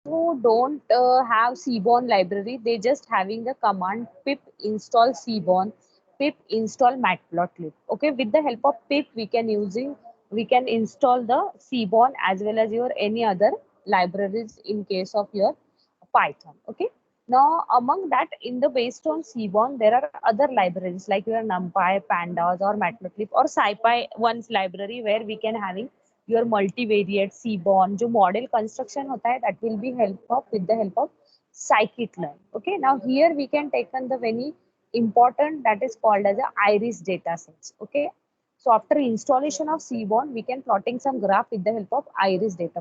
who don't have Seaborn library, they just having the command pip install Seaborn, pip install matplotlib. Okay, with the help of pip, we can install the Seaborn as well as your any other libraries in case of your Python. Okay. Now, among that, in the based on Seaborn, there are other libraries like your NumPy, Pandas, or Matplotlib, or SciPy one's library where we can having your multivariate Seaborn. जो model construction होता है, that will be help of with the help of scikit-learn. Okay. Now here we can take on the very important that is called as a iris data sets. Okay. So after installation of Seaborn, we can plotting some graph with the help of iris data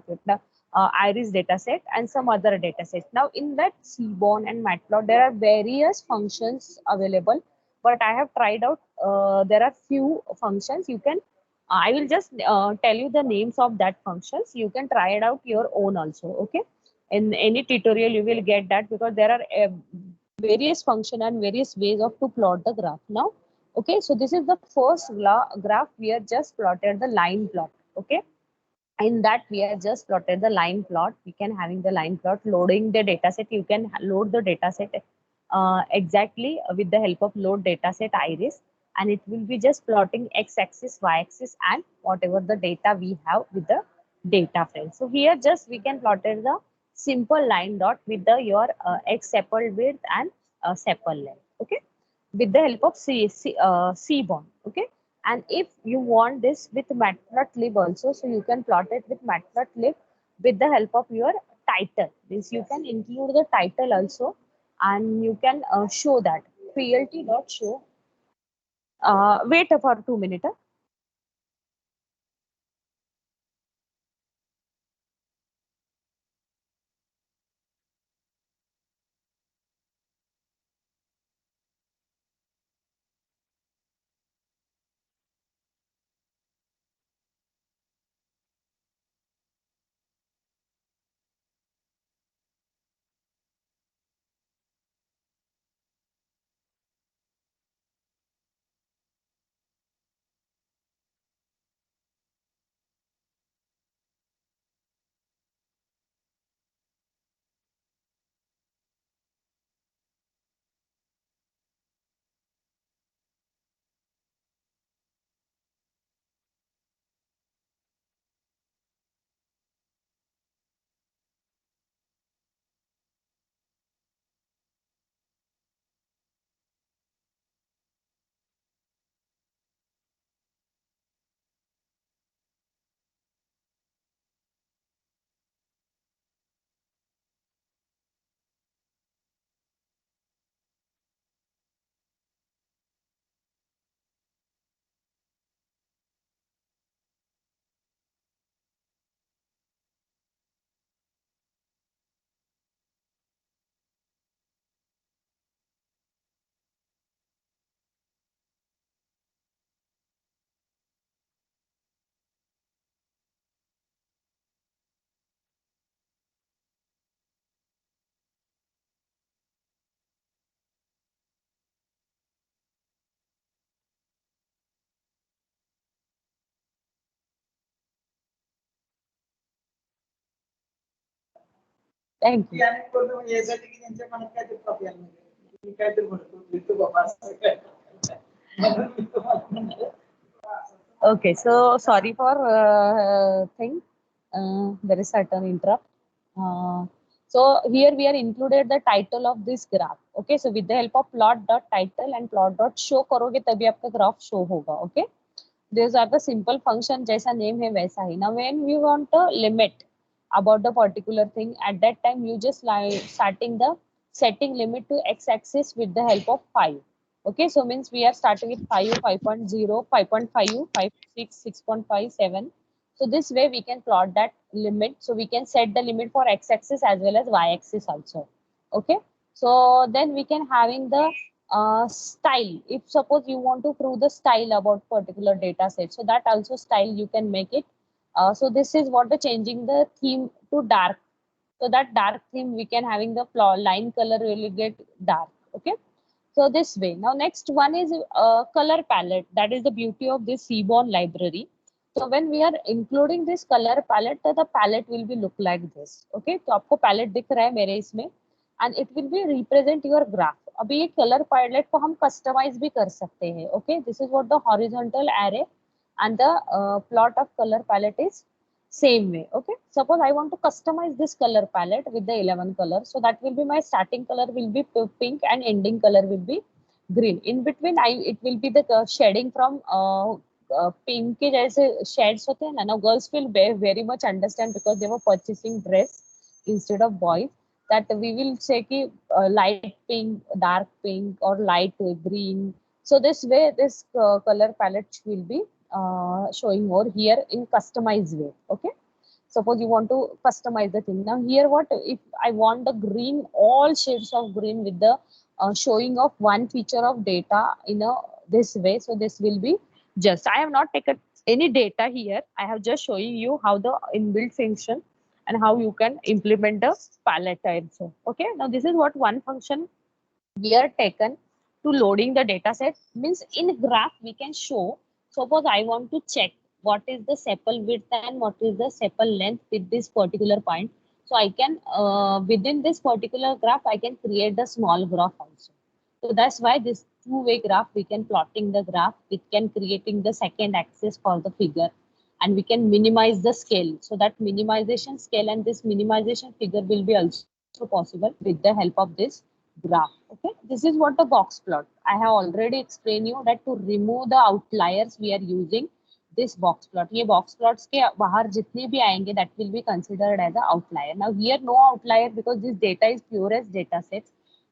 set and some other data sets. Now in that Seaborn and Matplot, there are various functions available, but I have tried out. There are few functions you can. I will just tell you the names of that functions. You can try it out your own also. Okay. In any tutorial, you will get that because there are various function and various ways of to plot the graph. Now, okay. So this is the first graph. We are just plotted the line plot. Okay, in that we are just plotted the line plot. We can having the line plot loading the data set. You can load the data set exactly with the help of load data set iris, and it will be just plotting x-axis, y-axis, and whatever the data we have with the data frame. So here just we can plotted the simple line dot with the your x sepal width and sepal length. Okay, with the help of Seaborn. Okay, and if you want this with matplotlib also, so you can plot it with matplotlib with the help of your title. Means you can include the title also, and you can show that plt dot show. Wait for 2 minutes. Thank you. Okay, so sorry for thing. There is certain interrupt. Uh, so here we are included the title of this graph. Okay, so with the help of plot dot title and plot dot show करोगे तभी आपका graph show होगा. Okay, these are the simple function जैसा name है वैसा ही. Now when we want a limit about the particular thing, at that time you just like starting the setting limit to x-axis with the help of 5. Okay, so means we are starting with 5, 5.0, 5.5, 5.6, 6.57. So this way we can plot that limit. So we can set the limit for x-axis as well as y-axis also. Okay, so then we can having the style. If suppose you want to prove the style about particular data set, so that also style you can make it. So this is what the changing the theme to dark. So that dark theme we can having the line color will get dark. Okay, so this way. Now next one is color palette. That is the beauty of this Seaborn library. So when we are including this color palette, the palette will be look like this. Okay, तो आपको palette दिख रहा है मेरे इसमें, and it will be represent your graph. अभी ये color palette को हम customize भी कर सकते हैं. Okay, this is what the horizontal array and the plot of color palette is same way. Okay, suppose I want to customize this color palette with the 11 colors, so that will be my starting color will be pink and ending color will be green. In between it will be the shading from pink के जैसे shades होते हैं ना, girls will very much understand because they were purchasing dress instead of boys, that we will say ki light pink, dark pink or light green. So this way this color palette will be showing over here in customized way. Okay, suppose you want to customize the thing. Now here what if I want the green, all shades of green with the showing of one feature of data in a this way. So this will be just, I have not taken any data here, I have just showing you how the inbuilt function and how you can implement the palette also. Okay, now this is what one function we are taken to loading the data set. Means in graph we can show, suppose I want to check what is the sepal width and what is the sepal length with this particular point. So I can within this particular graph I can create the small graph also. So that's why this two-way graph, we can plotting the graph, we can creating the second axis for the figure, and we can minimize the scale. So that minimization scale and this minimization figure will be also possible with the help of this graph. Okay, this is what the box plot. I have already explained you that to remove the outliers we are using this box plot. ये box plots के बाहर जितने भी आएंगे that will be considered as the outlier. Now here no outlier because this data is pure as data set,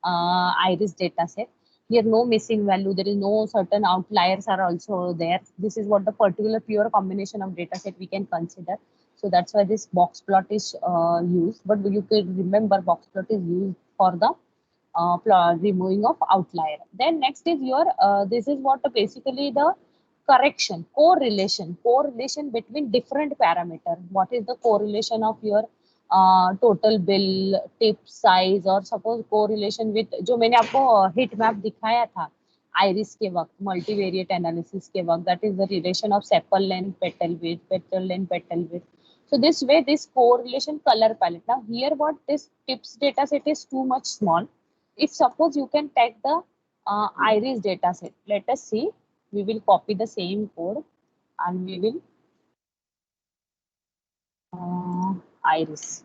iris data set. Here no missing value, there is no certain outliers are also there. This is what the particular pure combination of data set we can consider. So that's why this box plot is used. But you can remember box plot is used for the removing of outlier. Then next is your this is what basically the correction, correlation between different parameter. What is the correlation of your total bill, tip size, और suppose correlation with जो मैंने आपको heat map दिखाया था iris के वक्त, multivariate analysis के वक्त, that is the relation of sepal length, petal width, petal length, petal width. So this way this correlation color palette. Now here what this tips data set is too much small. If suppose you can take the iris data set, let us see, we will copy the same code and we will iris.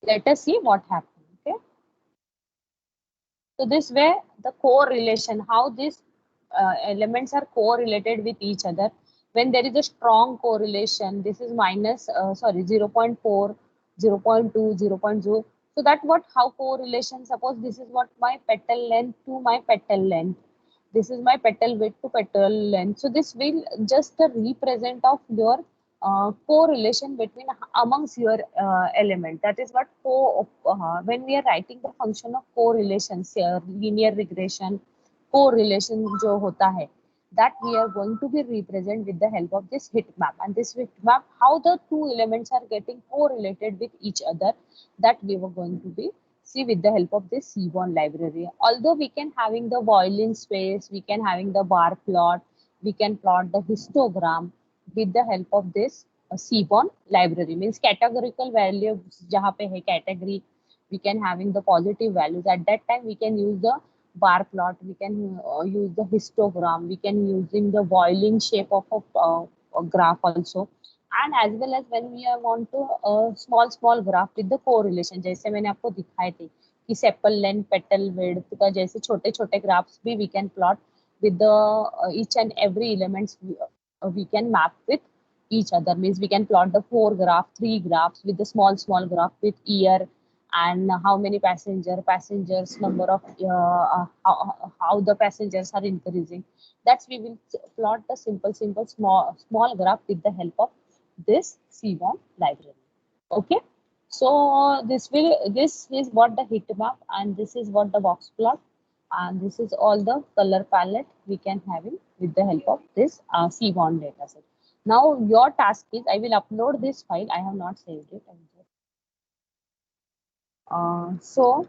Let us see what happens. Okay, so this way the correlation, how these elements are correlated with each other. When there is a strong correlation, this is minus 0.4, 0.2, 0.0. So that what how correlation, suppose this is what my petal length to my petal length, this is my petal width to petal length. So this will just the represent of your correlation between amongst your element. That is what when we are writing the function of correlations here, linear regression, correlation जो होता है, that we are going to be represent with the help of this heat map. And this heat map, how the two elements are getting correlated with each other, that we were going to be see with the help of this Seaborn library. Although we can having the Boylan space, we can having the bar plot, we can plot the histogram with the help of this Seaborn library. Means categorical values जहाँ पे है category, we can having the positive values. At that time we can use the bar plot, we can use the histogram, we can using the Boylan shape of a graph also. And as well as when we want to small graph with the correlation, जैसे मैंने आपको दिखाए थे कि sepal length, petal width का जैसे छोटे छोटे graphs भी we can plot with the each and every elements we can map with each other. Means we can plot the 3 graphs with the small graph with year and how many passengers number of how the passengers are increasing. That's we will plot the simple small graph with the help of this Seaborn library. Okay, so this is what the heat map, and this is what the box plot, and this is all the color palette we can have it with the help of this Seaborn dataset. Now your task is, I will upload this file, I have not saved it. So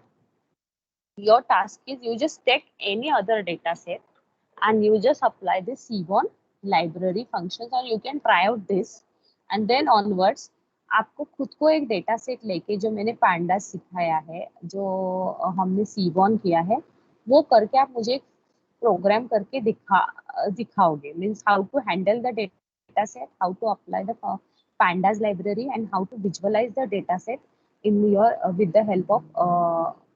your task is, you just take any other data set and you just apply the Seaborn library functions, or you can try out this and then onwards आपको खुद को एक data set लेके, जो मैंने pandas सिखाया है, जो हमने सीबॉन किया है, वो करके आप मुझे प्रोग्राम करके दिखाओगे, means how to handle the data set, how to apply the pandas library, and how to visualize the data set in your with the help of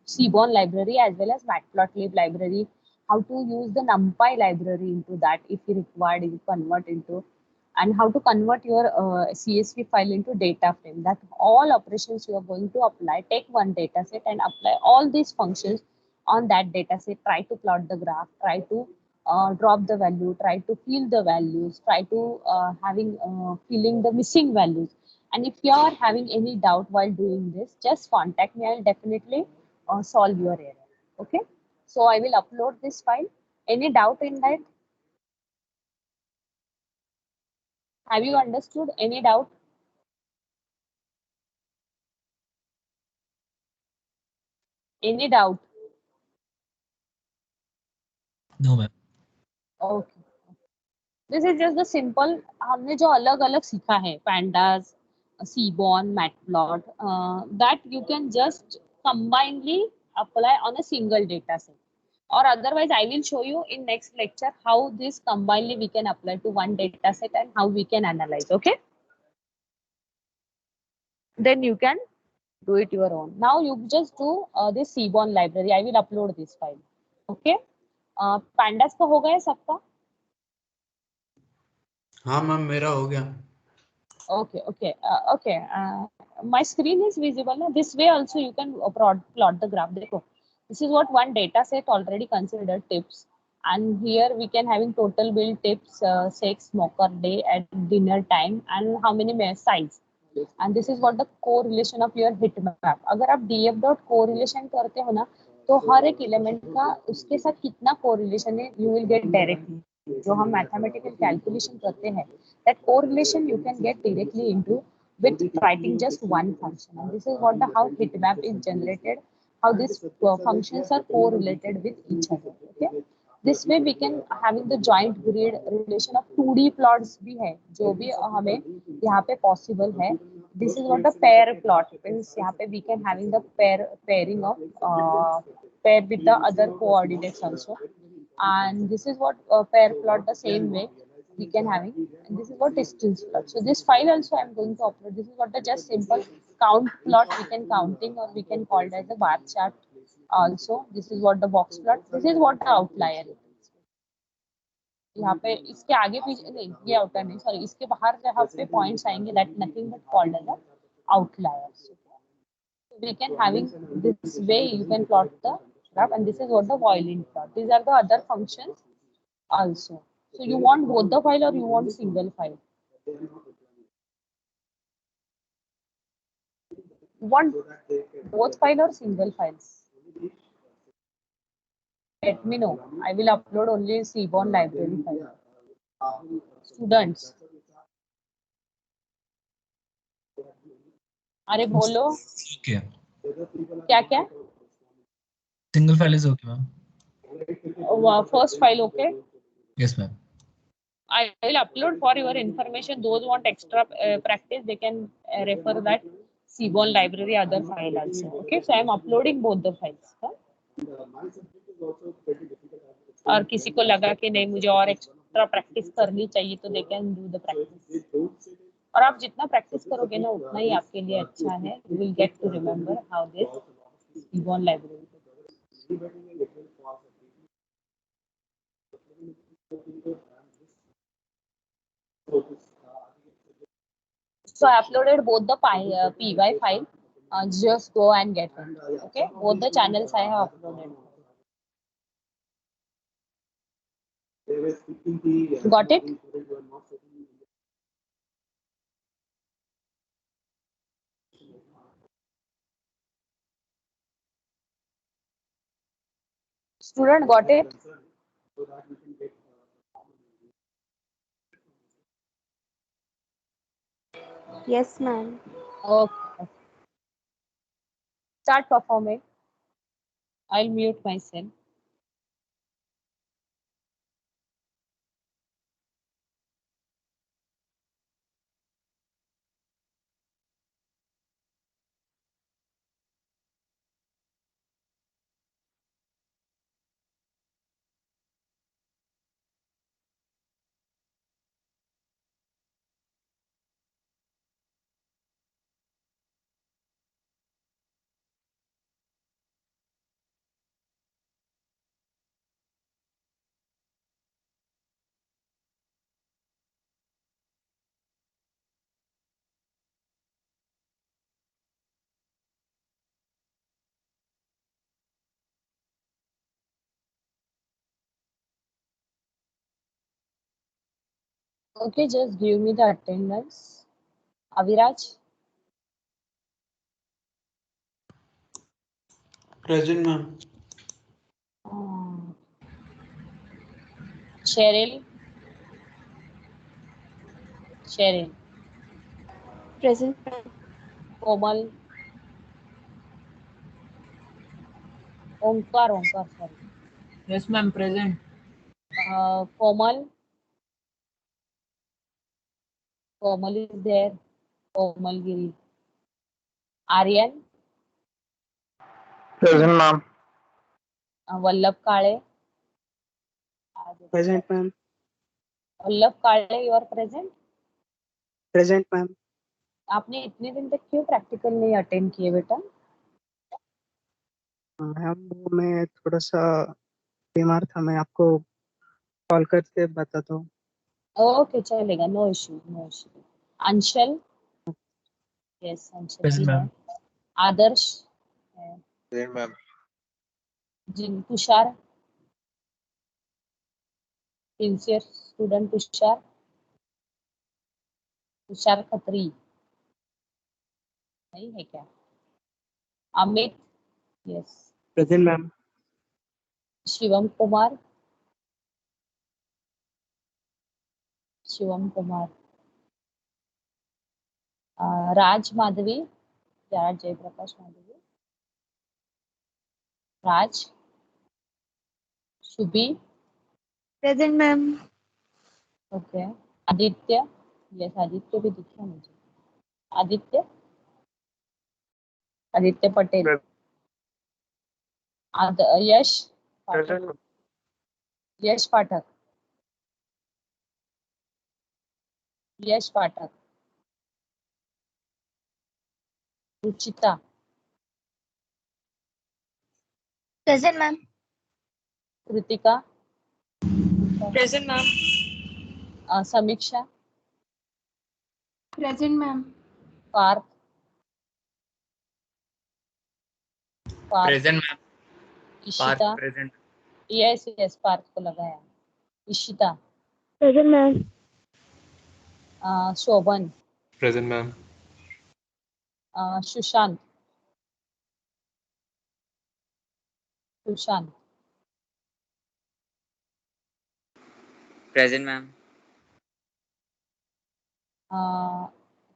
seaborn library as well as matplotlib library, how to use the numpy library into that if you required, you convert into, and how to convert your CSV file into data frame. That all operations you are going to apply, take one data set and apply all these functions on that data set. Try to plot the graph, try to drop the value, try to fill the values, try to filling the missing values. And if you are having any doubt while doing this, just contact me. I'll definitely solve your error. Okay. So I will upload this file. Any doubt in that? Have you understood? Any doubt? Any doubt? No, ma'am. Okay. This is just the simple, हमने जो अलग अलग सीखा है, pandas, seaborn, matplot, that you can just combinedly apply on a single data set. Or otherwise, I will show you in next lecture how this combinedly we can apply to one data set and how we can analyze. Okay. Then you can do it your own. Now you just do this seaborn library. I will upload this file. Okay. Pandas का हो गया सबका? हाँ ma'am, मेरा हो गया. Okay. My screen is visible now. This way also you can plot the graph. देखो, this is what one data set already considered tips, and here we can having total bill tips, sex, smoker, day, at dinner time, and how many sites. And this is what the correlation of your heat map. अगर आप df dot correlation करते हो ना, तो हर एक element का उसके साथ कितना correlation है, you will get directly. जो हम mathematical calculation करते हैं, that correlation you can get directly into with writing just one function. And this is what the how heat map is generated, how these functions are correlated with each other. Okay. This way we can having the joint grid relation of 2D plots भी है, जो भी हमें यहाँ पे possible है. This is what the pair plot means. यहाँ पे we can having the pairing of pair with the other coordinates also. And this is what pair plot the same way we can having, and this is what distance plot. So this file also I'm going to upload. This is what the just simple count plot we can counting, or we can call it as the bar chart also. This is what the box plot. This is what the outlier is. यहाँ पे इसके आगे पीछे नहीं, ये outlier नहीं, sorry, इसके बाहर जहाँ पे पॉइंट्स आएंगे, that nothing but called as the outliers. So we can having this way you can plot the graph, and this is what the violin plot. These are the other functions also. So you want both the file or you want single file? You want both file or single files? Let me know. I will upload only Seaborn library file. Students. अरे बोलो. Okay. क्या क्या? Single file is okay, ma'am. First file okay? Yes, ma'am. I will upload for your information. Those want extra practice, they can refer that Seaborn library other file also. Okay, so I am uploading both the files. Huh? और किसी को लगा कि नहीं मुझे और extra practice करनी चाहिए, तो they can do the practice. और आप जितना प्रैक्टिस करोगे ना, उतना ही आपके लिए अच्छा है. You will get to remember how this Seaborn library. So I uploaded both the py file. Just go and get it. Okay, both the channels I have uploaded. Got it? Student, got it? Yes, ma'am. Okay. Start performing. I'll mute myself. Okay, just give me the attendance. Aviraj, present ma'am. uh, Cheryl, Cheryl, Present, ma'am. Komal, Omkar, sorry. Yes, ma'am. Present. Komal, Komal is there. Komal Giri. Aryan, Present, ma'am. Vallabh Kale. Present, ma'am. Vallabh काले, you are present. Present, ma'am. आपने इतने दिन तक क्यों practical नहीं attend किए बेटा? Ma'am वो मैं थोड़ा सा बीमार था, मैं आपको कॉल करके बताता हूँ। ओके चलेगा, no issue no issue. Anshal, yes Anshal Present, भी है। ma'am. आदर्श है। Present, ma'am. जिन तुषार, सिंसियर स्टूडेंट तुषार, तुषार खत्री नहीं है क्या? Amit, yes. Present, ma'am. Shivam Kumar, Shivam Kumar. Raj Madhavi, Raj Jayaprakash Madhavi, Raj. Shubhi, Present, ma'am. Okay. Aditya, yes Aditya भी दिखा मुझे। आदित्य, आदित्य पटेल। यश पाठक, Present. यश पाठक, यश पाठक। Ruchita, Present, ma'am. Kritika, Present, ma'am. Samiksha, Present, ma'am. Parth, Parth, Present, ma'am. Park Ishita, present. Yes yes Parth को लगाया। Ishita, Present, ma'am. Shobhan, Present, ma'am. Sushant, Sushant, Present, ma'am.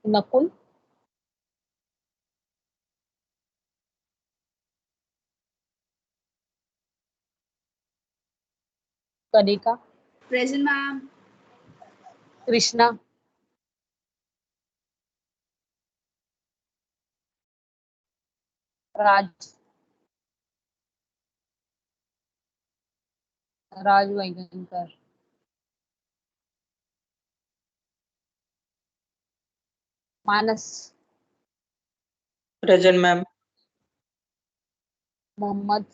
Nakul, Kanika, Present, ma'am. Krishna, Raj, Raj Vaigankar, Manas, Present, ma'am. Mohammed,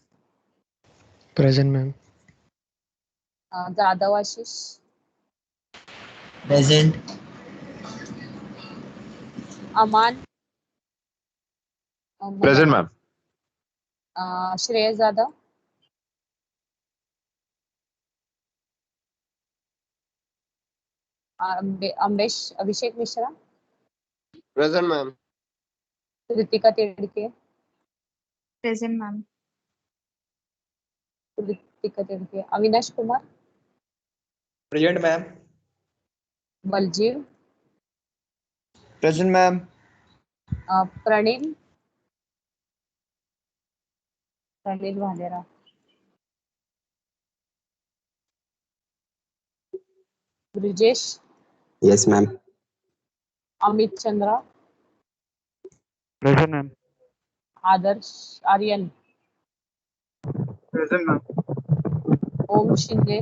Present, ma'am. Jadhav Ashish, Present. Aman, Present, ma'am. Shreyas Jadhav, Ambesh Abhishek Mishra, Present, ma'am. Kritika Tidke, Present, ma'am. Kritika Tidke, Avinash Kumar, Present, ma'am. Baljeev, Present, ma'am. Praneel, Praneel Bhalera, Brijesh, Yes, ma'am. Amit Chandra, Present, ma'am. Adarsh, Aryan, Present, ma'am. Om Shinde,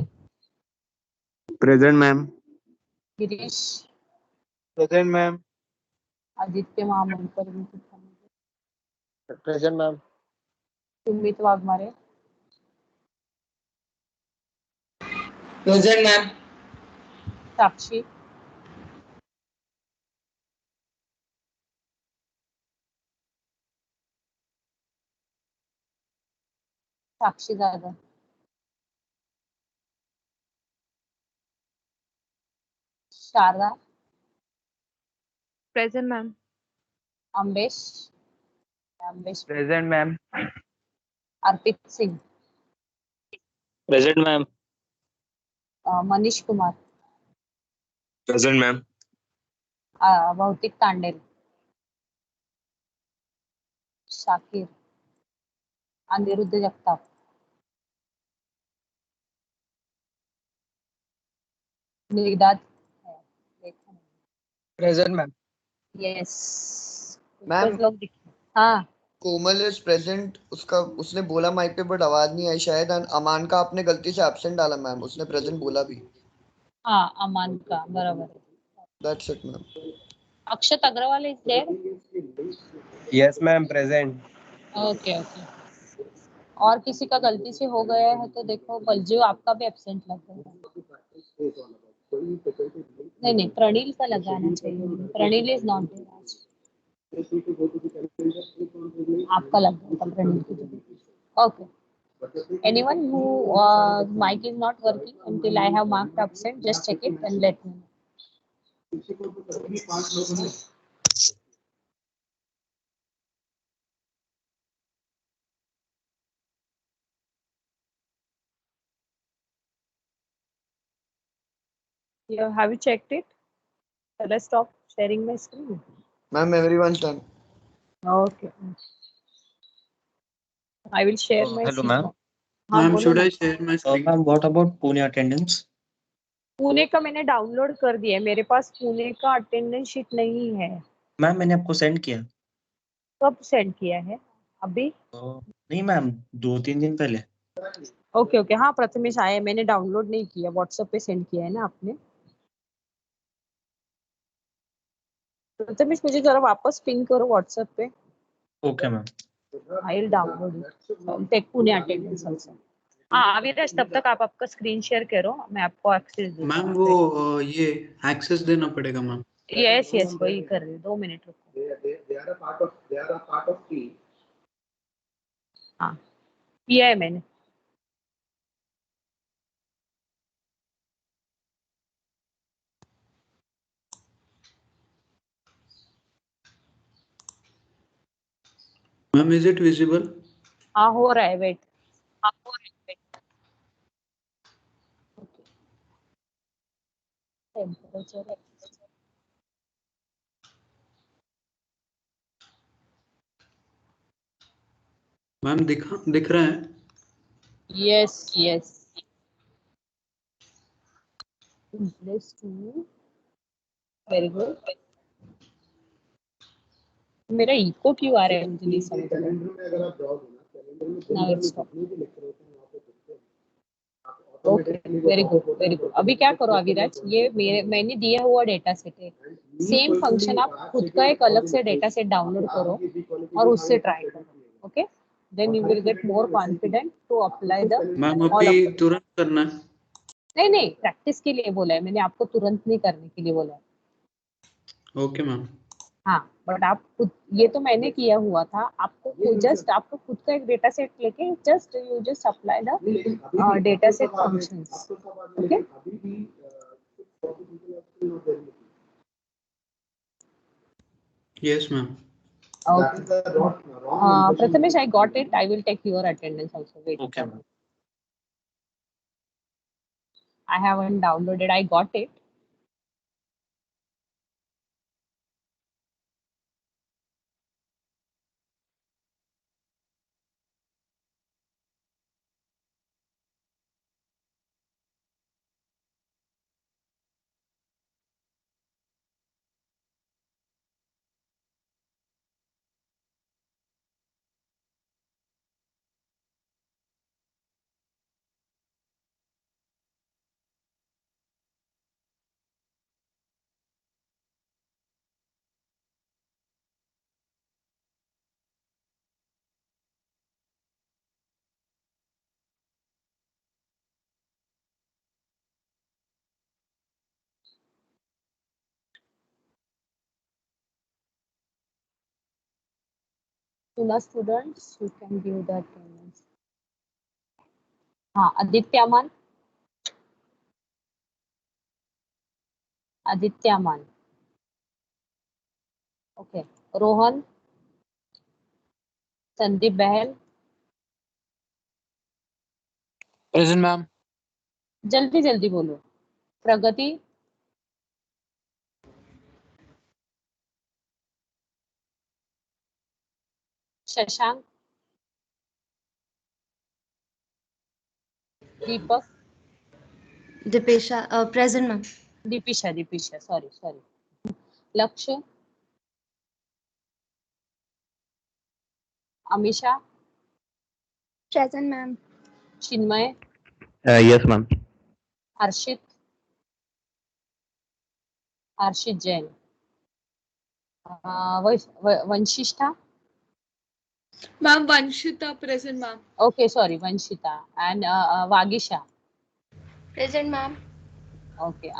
Present, ma'am. Girish, Present, ma'am. Aditya Mahamankar, Present, ma'am. Sumit Waghmare, Present, ma'am. Sakshi, Sakshi Jadhav, Sharda, Present, ma'am. Ambesh, Ambesh, present ma'am. Arpit Singh, present ma'am. Manish Kumar, present ma'am. Bhautik Tandel, Shakir, Aniruddh Jagtap, Nirdad, present ma'am. Yes Ma'am. कुछ लोग दिखे। हाँ कोमल is present, उसका उसने बोला mic पे but आवाज नहीं आई शायद। And अमान का आपने गलती से एब्सेंट डाला मैम, उसने प्रेजेंट बोला भी। हाँ, अमान का बराबर है। That's it ma'am. Akshat Agrawal is there. Yes ma'am present. Okay okay. और किसी का गलती से हो गया है तो देखो, बलजीव आपका भी एब्सेंट लग गया। नहीं नहीं, प्रणील का लगाना चाहिए। प्रणील इज नॉट देयर आज। आपका लग गया था प्रणील की जगह। Okay. Anyone who mic is not working until I have marked absent, just check it and let me know. Yeah, have you checked it? Shall I stop sharing my screen? Ma'am everyone's done. Okay. I will share my hello, screen. ma'am. हाँ Ma'am, बोलो should ना। I share my screen? Ma'am, what about Pune attendance? Pune का मैंने download कर दिया है, मेरे पास पुणे का अटेंडेंस शीट नहीं है। मैम मैंने आपको सेंड किया। कब सेंड किया है? अभी? नहीं मैम, 2-3 दिन पहले। ओके ओके, हाँ प्रथमेश आया, मैंने डाउनलोड नहीं किया, व्हाट्सएप पे सेंड किया है ना आपने। प्रथमेश मुझे जरा वापस पिंग करो व्हाट्सएप पे। Okay ma'am. I will download it. Take Pune attendance also. हाँ अविनाश, तब तक आप आपका स्क्रीन शेयर करो, मैं आपको एक्सेस देता मैम हूँ। वो ये एक्सेस देना पड़ेगा मैम। यस यस, वही कर रही हूँ, 2 मिनट रुको। हाँ किया है मैंने। Ma'am is it visible? हाँ हो रहा है, वेट। टेम्परेचर मैम दिख रहा है? Yes yes. Place 2, very good. मेरा इको क्यों आ रहा है मुझे नहीं समझ रहा। Now it's okay, very good very good. अभी क्या करो अविराज, ये मैंने दिया हुआ डेटा सेट है, सेम फंक्शन आप खुद का एक अलग से डेटा सेट डाउनलोड करो और उससे ट्राई करो। Okay, then you will get more confident to apply the ma'am all अभी ऑफ। तुरंत करना है? नहीं नहीं, प्रैक्टिस के लिए बोला है मैंने, आपको तुरंत नहीं करने के लिए बोला है। Okay ma'am. हाँ बट आप खुद, ये तो मैंने किया हुआ था, आपको जस्ट आपको खुद का एक डेटा सेट लेके just you just apply the data set functions. Okay, yes ma'am. okay. Prathamesh, I got it. I will take your attendance also. Wait. Okay ma'am. I haven't downloaded. I got it. Tuna students, you can give the attendance. हाँ, Aditya Aman, Aditya Aman. Okay. Rohan. Sandeep Bahl. Present ma'am. जल्दी जल्दी बोलो. Pragati. Shashank. Deepak. Deepesha present ma'am. Deepisha sorry. Lakshya. Amisha. Present ma'am. Chinmay. Yes, ma'am. Harshit. Jain. Vanshishtha. Ma'am Vanshita present ma'am. Okay, sorry, Vanshita. And Vagisha. Present ma'am. Okay,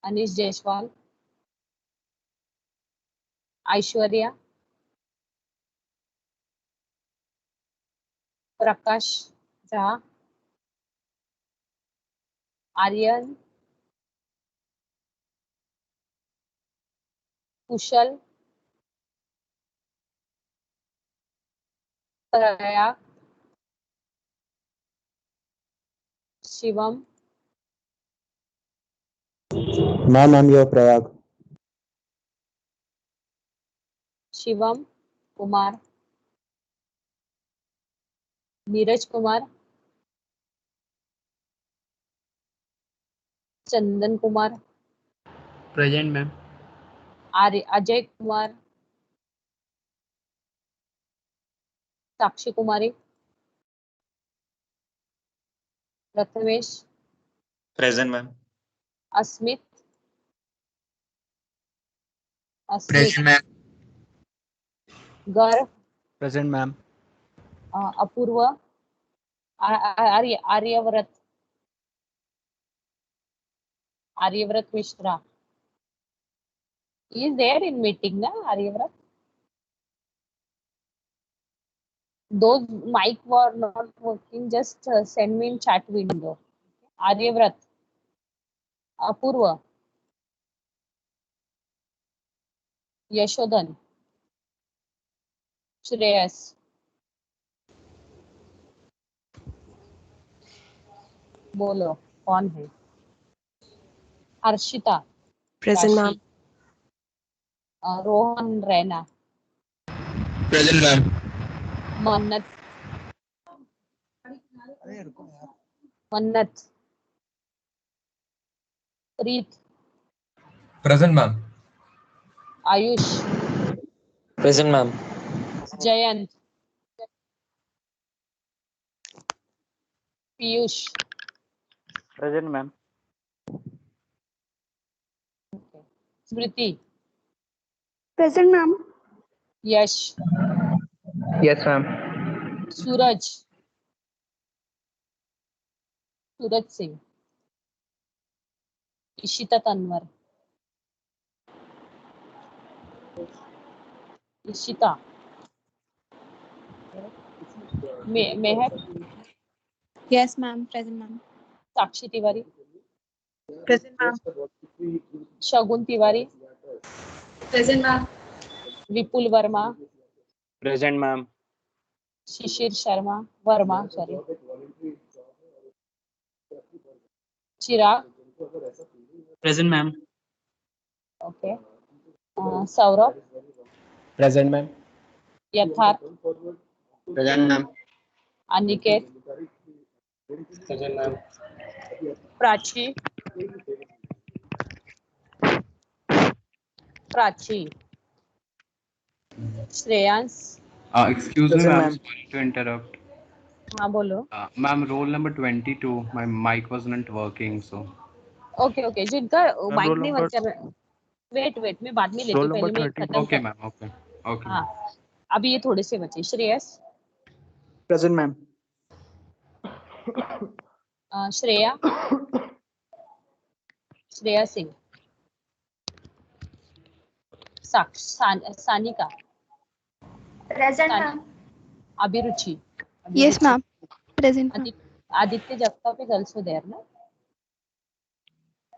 Anish Jaiswal. Aishwarya. Prakash Jha. Aryan. Kushal. Prayag. Shivam. Ma'am, I'm your Prayag. Shivam Kumar. Neeraj Kumar. Chandan Kumar. Present ma'am. Ajay Kumar. Sakshi Kumari. Prathamesh. Present ma'am. Asmit. Present ma'am. Garv. Present ma'am. Apurv. Aryavrat Mishra. He is there in meeting na Aryavrat. Those mic were not working, just send me in chat window. Aryavrat. Apurva. Yashodan. Shreyas. बोलो कौन है? Harshita. Present ma'am. Rohan Raina. Present ma'am. Mannat. Preet. Present ma'am. Ayush. Present ma'am. Jayant. Piyush. Present ma'am. Smriti. Present ma'am. Yash. Yes ma'am. Suraj Singh. Ishita Tanwar. Ishita. Mehak. Yes ma'am. Present ma'am. Sakshi Tiwari. Present ma'am. Shagun Tiwari. Present ma'am. Vipul Verma. Present ma'am. Shishir Verma sorry. Chirag. Present ma'am. Okay. Saurabh. Present ma'am. Yatharth. Present ma'am. Aniket. Present ma'am. Prachi. Shreyansh. Excuse me, Present, ma'am. ma'am. Sorry to interrupt. हाँ बोलो. Ma'am, roll number 22. My mic wasn't working, so. Okay जिनका mic roll नहीं number- work कर रहा. Wait मैं बाद में लेती roll हूँ, पहले number मैं 13. खत्म Okay, कर. ma'am. Okay. हाँ अभी ये थोड़े से बचे. Shreyas. Present ma'am. Shreya Singh. Sanika. Present ma'am. Abhiruchi. Yes ma'am. Present ma'am. Aditya Jagtap is also there ना.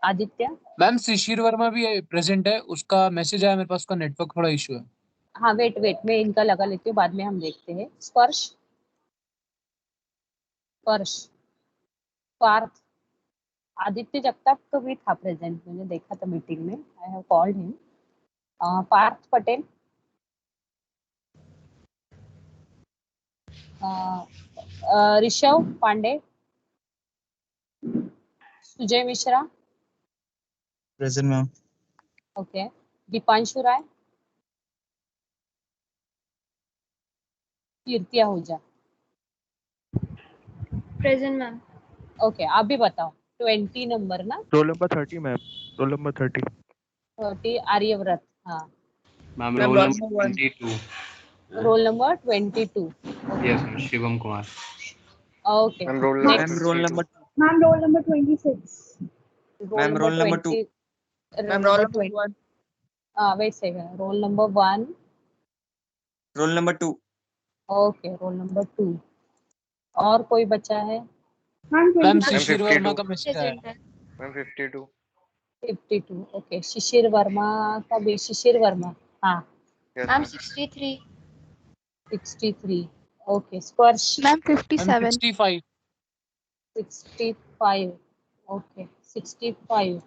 आदित्य, मैम शिशिर वर्मा भी प्रेजेंट है, उसका मैसेज आया मेरे पास, उसका नेटवर्क थोड़ा इशू है। हाँ वेट वेट, मैं इनका लगा लेती हूँ, बाद में हम देखते हैं। स्पर्श, स्पर्श, पार्थ, आदित्य जगताप तो भी था प्रेजेंट, मैंने देखा था मीटिंग में, I have called him. Parth Patel, Rishabh Pandey, Sujay Mishra, present ma'am. Okay, Deepanshu Rai, Kirti Ahuja. Present, ma'am. Okay, आप भी बताओ। 20 नंबर ना? Roll number 30 ma'am, roll number 30। 30 Aryavrat, हाँ। Ma'am Ma'am, roll roll number number 1. 22। Roll number 22। Yes ma'am, Shivam Kumar. Okay, ma'am roll ma'am number roll 52। Number Ma'am, roll number 26. Roll ma'am number role number 2। 20, Ma'am, roll roll number number 20। 1. Wait second, roll number 1। Roll number 2। Okay, roll number 2। और कोई बचा है? Ma'am, ma'am 26. शिशिर वर्मा 52। का message आया। Present, ma'am. Ma'am 52। 52। Okay, शिशिर वर्मा का भी, शिशिर वर्मा, हाँ। Yes Ma'am, ma'am. 63. 63। Okay, स्पर्श, Ma'am, ma'am 57. 65। 65। Okay, 65।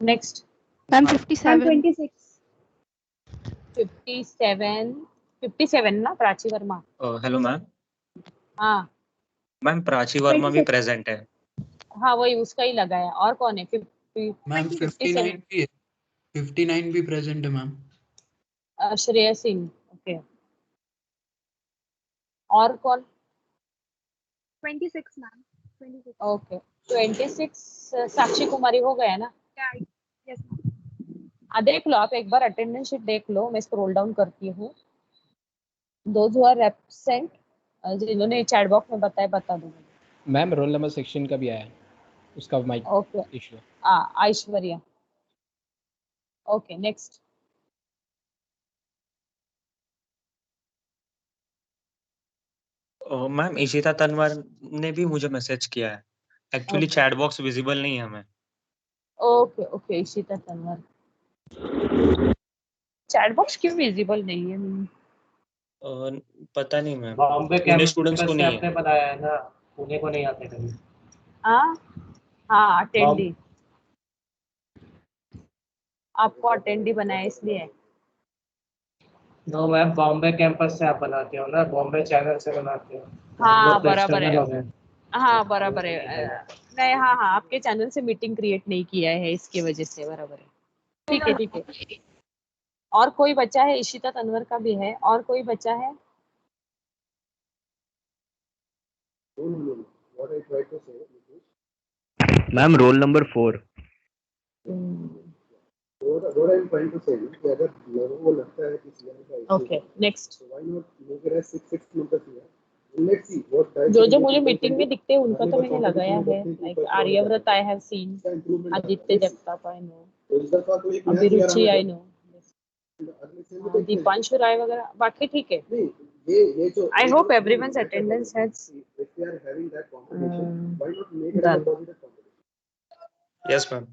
Next, Ma'am, 57. Ma'am, 26. 57। 57 ना, प्राची वर्मा? Hello ma'am. हाँ मैम प्राची वर्मा भी 26. प्रेजेंट है। हाँ, वही उसका ही लगा है। और कौन है? मैम 57। 59 भी है, 59 भी प्रेजेंट है मैम। श्रेया सिंह, ओके। और कौन? 26, ma'am. 26. ओके, 26 साक्षी कुमारी हो गया ना? Yeah. Yes, ma'am. देख लो आप एक बार, अटेंडेंस शीट देख लो, मैं स्क्रॉल डाउन करती हूँ। दोज हु आर एब्सेंट, जिन्होंने चैट बॉक्स में बताया, बता दो। मैम रोल नंबर सेक्शन का भी आया है, उसका माइक ओके, इशू है। Aishwarya. Okay, next. Ma'am Ishita Tanwar ने भी मुझे मैसेज किया है। Actually okay chat box visible नहीं है हमें। Okay okay, Ishita Tanwar. Chat box क्यों विजिबल नहीं है? पता नहीं ma'am, Bombay Pune students campus को से नहीं है। आपने बताया है ना, पुणे को नहीं आते कभी। हाँ हाँ, अटेंडी, आपको अटेंडी बनाया इसलिए। नो मैम, बॉम्बे कैंपस से आप बनाते हो ना, बॉम्बे चैनल से बनाते हो। हाँ वो तो बराबर है, external हो गए। हाँ बराबर है। नहीं, हाँ हाँ, आपके चैनल से मीटिंग क्रिएट नहीं किया है, इसकी वजह से। बराबर है, ठीक है ठीक है। और कोई बच्चा है? इशिता तनवर का भी है। और कोई बच्चा है? Ma'am roll number 4। Okay, next. जो जो मुझे मीटिंग में दिखते हैं उनका तो मैंने लगाया है, like Aryavrat I have seen, Aditya Jagtap I know, Abhiruchi I know, Deepanshu Rai वगैरह, बाकी ठीक है। I hope everyone's attendance has done. Yes ma'am.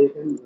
Okay.